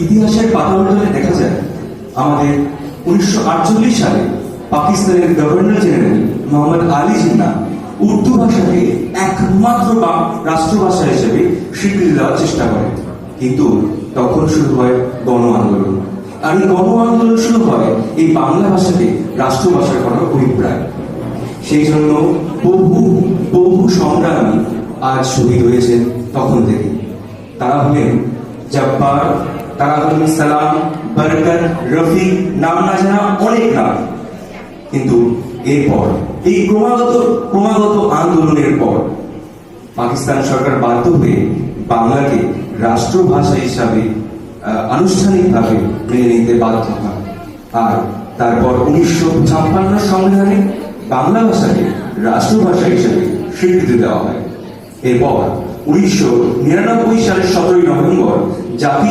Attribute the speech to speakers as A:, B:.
A: ইতিহাসের পাতা উল্টালে দেখা যায় আমাদের 1948 সালে পাকিস্তানের গভর্নর জেনারেল মোহাম্মদ আলী জিন্নাহ উর্দু ভাষাকে একমাত্র রাষ্ট্রভাষা হিসেবে স্বীকৃতি দেওয়ার চেষ্টা করেন। কিন্তু তখন শুরু হয় গণ আন্দোলন, আর এই গণ আন্দোলন শুরু হয় এই বাংলা ভাষাকে রাষ্ট্রভাষা করার অভিপ্রায়। সেই জন্য বহু বহু সংগ্রামী আজ শহীদ হয়েছেন তখন থেকে। তারা হলেন জব্বার, তারা হলেন সালাম, বরকত, রফি, নাম না জানা অনেক নাম। কিন্তু এরপর এই ক্রমাগত আন্দোলনের পর পাকিস্তান সরকার বাধ্য হয়ে বাংলাকে রাষ্ট্রভাষা হিসাবে আনুষ্ঠানিকভাবে মেনে নিতে বাধ্য হয়। আর তারপর 1956 সংবিধানে বাংলা ভাষাকে রাষ্ট্রভাষা হিসেবে স্বীকৃতি দেওয়া হয়। এরপর 1999 সালের 17 নভেম্বর জাতি